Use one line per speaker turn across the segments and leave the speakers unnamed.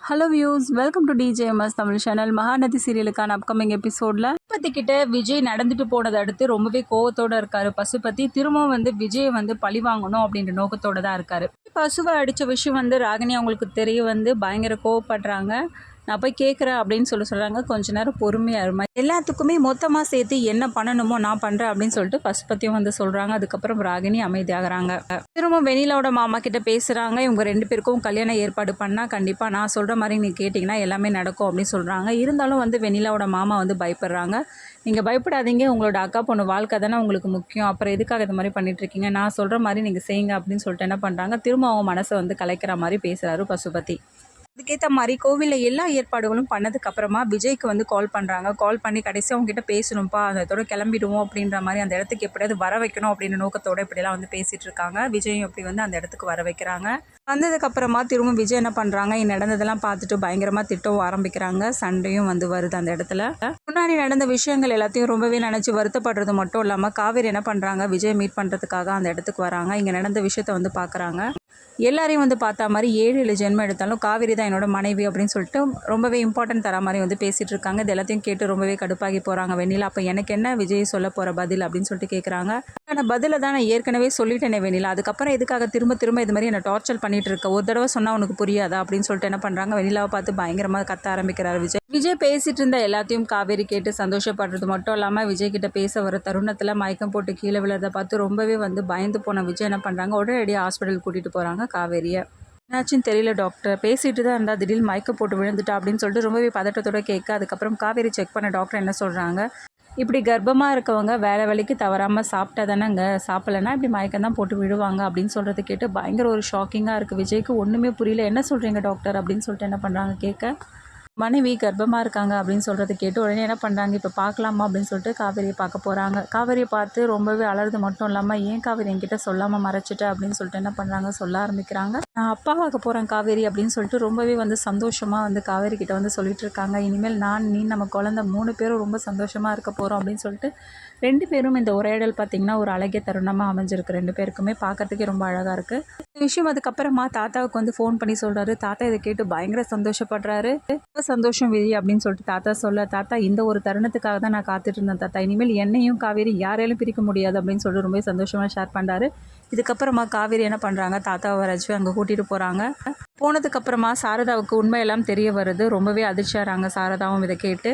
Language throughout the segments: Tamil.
Hello views, welcome to DJMS Tamil channel. Mahanadhi சீரியலுக்கான அப்கமிங் எபிசோடில் பசுபதி கிட்ட விஜய் நடந்துட்டு போனதை அடுத்து ரொம்பவே கோவத்தோடு இருக்காரு. பசுபதி திரும்பவும் விஜயை பழி வாங்கணும் அப்படின்ற நோக்கத்தோடு தான் இருக்காரு. பசுவை அடித்த விஷயம் ராகினி அவங்களுக்கு தெரிய பயங்கர கோவப்படுறாங்க. நான் போய் கேட்குறேன் அப்படின்னு சொல்கிறாங்க. கொஞ்ச நேரம் பொறுமையாக இருமா, எல்லாத்துக்குமே மொத்தமாக சேர்த்து என்ன பண்ணணுமோ நான் பண்ணுறேன் அப்படின்னு சொல்லிட்டு பசுபதியும் சொல்கிறாங்க. அதுக்கப்புறம் ராகினி அமைதியாகிறாங்க. திரும்ப வெண்ணிலாவோட மாமா கிட்ட பேசுகிறாங்க. இவங்க 2 பேருக்கும் கல்யாணம் ஏற்பாடு பண்ணால் கண்டிப்பாக நான் சொல்கிற மாதிரி நீ கேட்டிங்கன்னா எல்லாமே நடக்கும் அப்படின்னு சொல்கிறாங்க. இருந்தாலும் வெண்ணிலாவோட மாமா பயப்படுறாங்க. நீங்கள் பயப்படாதீங்க, உங்களோட அக்கா பொண்ணு வாழ்க்கை தானே உங்களுக்கு முக்கியம், அப்புறம் எதுக்காக இது மாதிரி பண்ணிகிட்ருக்கீங்க, நான் சொல்கிற மாதிரி நீங்கள் செய்யுங்க அப்படின்னு சொல்லிட்டு என்ன பண்ணுறாங்க, திரும்ப அவங்க மனசை கலைக்கிற மாதிரி பேசுகிறாரு பசுபதி. அதுக்கேற்ற மாதிரி கோவிலில் எல்லா ஏற்பாடுகளும் பண்ணதுக்கப்புறமா விஜய்க்கு கால் பண்ணுறாங்க. கால் பண்ணி கடைசி அவங்ககிட்ட பேசணும்ப்பா, அதோட கிளம்பிடுவோம் அப்படின்ற மாதிரி அந்த இடத்துக்கு எப்படியாவது வர வைக்கணும் அப்படின்ற நோக்கத்தோடு இப்படிலாம் பேசிகிட்டு இருக்காங்க. விஜயும் அப்படி அந்த இடத்துக்கு வர வைக்கிறாங்க. வந்ததுக்கப்புறமா திரும்ப விஜய் என்ன பண்ணுறாங்க, நடந்ததெல்லாம் பார்த்துட்டு பயங்கரமாக திட்டவும் ஆரம்பிக்கிறாங்க. சண்டையும் வருது அந்த இடத்துல. முன்னாடி நடந்த விஷயங்கள் எல்லாத்தையும் ரொம்பவே நினச்சி வருத்தப்படுறது மட்டும் இல்லாமல் காவேரி என்ன பண்ணுறாங்க, விஜய் மீட் பண்ணுறதுக்காக அந்த இடத்துக்கு வராங்க. இங்கே நடந்த விஷயத்த பார்க்குறாங்க. எல்லாரையும் பார்த்தா மாதிரி 7 ஜென்மம் எடுத்தாலும் காவேரி தான் என்னோட மனைவி அப்படின்னு சொல்லிட்டு ரொம்பவே இம்பார்ட்டன்ட் தர மாதிரி பேசிகிட்டு இருக்காங்க. இது எல்லாத்தையும் கேட்டு ரொம்பவே கடுப்பாகி போகிறாங்க வெண்ணிலா. அப்போ எனக்கு என்ன விஜய் சொல்ல போகிற பதில் அப்படின்னு சொல்லிட்டு கேட்குறாங்க. ஆனால் பதிலை தான் நான் ஏற்கனவே சொல்லிட்டேனே வெண்ணிலா, அதுக்கப்புறம் எதுக்காக திரும்ப திரும்ப இது மாதிரி என்னை டார்ச்சர் பண்ணிட்டு இருக்க, ஒரு தடவை சொன்னால் உனக்கு புரியாதா அப்படின்னு சொல்லிட்டு என்ன பண்ணுறாங்க, வெண்ணிலாவை பார்த்து பயங்கரமாக கத்த ஆரம்பிக்கிறார் விஜய். விஜய் பேசிகிட்டு இருந்த எல்லாத்தையும் காவேரி கேட்டு சந்தோஷப்படுறது மட்டும் இல்லாமல் விஜய் கிட்ட பேச வர தருணத்தில் மயக்கம் போட்டு கீழே விழுறதை பார்த்து ரொம்பவே பயந்து போன விஜய் என்ன பண்ணுறாங்க, உடனடியாக ஹாஸ்பிட்டல் கூட்டிகிட்டு போகிறாங்க காவேரியை. என்னாச்சுன்னு தெரியல டாக்டர், பேசிகிட்டு தான் இருந்தால் திடீர்னு மயக்கம் போட்டு விழுந்துட்டா அப்படின்னு சொல்லிட்டு ரொம்பவே பதட்டத்தோடு கேட்க, அதுக்கப்புறம் காவேரி செக் பண்ண டாக்டர் என்ன சொல்கிறாங்க, இப்படி கர்ப்பமாக இருக்கவங்க வேலைக்கு தவறாமல் சாப்பிட்டா தானேங்க, சாப்பிட்லன்னா இப்படி மயக்கம் தான் போட்டு விழுவாங்க அப்படின்னு சொல்கிறது கேட்டு பயங்கர ஒரு ஷாக்கிங்காக இருக்குது விஜய்க்கு. ஒன்றுமே புரியல, என்ன சொல்கிறீங்க டாக்டர் அப்படின்னு சொல்லிட்டு என்ன பண்ணுறாங்க கேட்க, மனைவி கர்ப்பமாக இருக்காங்க அப்படின்னு சொல்கிறது கேட்டு உடனே என்ன பண்ணுறாங்க, இப்போ பார்க்கலாமா அப்படின்னு சொல்லிட்டு காவேரியை பார்க்க போகிறாங்க. காவேரியை பார்த்து ரொம்பவே அலறது மட்டும் இல்லாமல், ஏன் காவேரி என்கிட்ட சொல்லாமல் மறைச்சிட்ட அப்படின்னு சொல்லிட்டு என்ன பண்ணுறாங்க, சொல்ல ஆரம்பிக்கிறாங்க. நான் அப்பாவாக போகிறேன் காவேரி அப்படின்னு சொல்லிட்டு ரொம்பவே சந்தோஷமாக காவேரி கிட்ட சொல்லிட்டு இருக்காங்க. இனிமேல் நான் நீ நம்ம குழந்தை 3 பேரும் ரொம்ப சந்தோஷமாக இருக்க போகிறோம் அப்படின்னு சொல்லிட்டு 2 பேரும் இந்த உரையாடல் பார்த்திங்கன்னா ஒரு அழகிய தருணமாக அமைஞ்சிருக்கு. 2 பேருக்குமே பார்க்கறதுக்கே ரொம்ப அழகாக இருக்குது இந்த விஷயம். அதுக்கப்புறமா தாத்தாவுக்கு ஃபோன் பண்ணி சொல்கிறாரு. தாத்தா இதை கேட்டு பயங்கர சந்தோஷப்படுறாரு. சந்தோஷம் விஜய் அப்படின்னு சொல்லிட்டு தாத்தா சொல்ல, தாத்தா இந்த ஒரு தருணத்துக்காக தான் நான் காத்துட்டு இருந்தேன் தாத்தா, இனிமேல் என்னையும் காவேரி யாராலும் பிரிக்க முடியாது அப்படின்னு சொல்லிட்டு ரொம்ப சந்தோஷமாக ஷேர் பண்ணுறாரு. இதுக்கப்புறமா காவேரி என்ன பண்ணுறாங்க, தாத்தாவை வரைச்சி அங்கே கூட்டிகிட்டு போகிறாங்க. போனதுக்கப்புறமா சாரதாவுக்கு உண்மையெல்லாம் தெரிய வருது. ரொம்பவே அதிர்ச்சியாகிறாங்க சாரதாவும் இதை கேட்டு.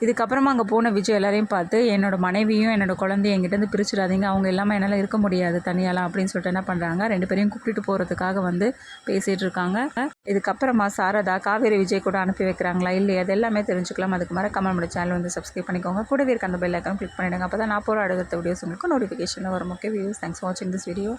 இதுக்கப்புறமா அங்கே போன விஜய் எல்லாரையும் பார்த்து, என்னோட மனைவியும் என்னோட குழந்தையும் என்கிட்டருந்து பிரிச்சிடாதீங்க, அவங்க எல்லாமே என்னால் இருக்க முடியாது தனியாலாம் அப்படின்னு சொல்லிட்டு என்ன பண்ணுறாங்க, 2 பேரையும் கூப்பிட்டு போகிறதுக்காக பேசிகிட்டு இருக்காங்க. இதுக்கப்புறமா சாரதா காவேரி விஜய் கூட அனுப்பி வைக்கிறாங்களா இல்லையா, அது எல்லாமே தெரிஞ்சுக்கலாம். அதுக்கு மறக்காம நம்ம சேனல் சப்ஸ்கிரைப் பண்ணிக்கோங்க. கூடவே இருக்க அந்த பெல் ஐக்கான் கிளிக் பண்ணிவிடுங்க. அப்போ தான் நான் போகிற அடுத்த வீடியோஸ் உங்களுக்கு நோட்டிஃபிகேஷனில் வரும். ஓகே வியூஸ், தேங்க்ஸ் ஃபார் வாட்சிங் திஸ் வீடியோ.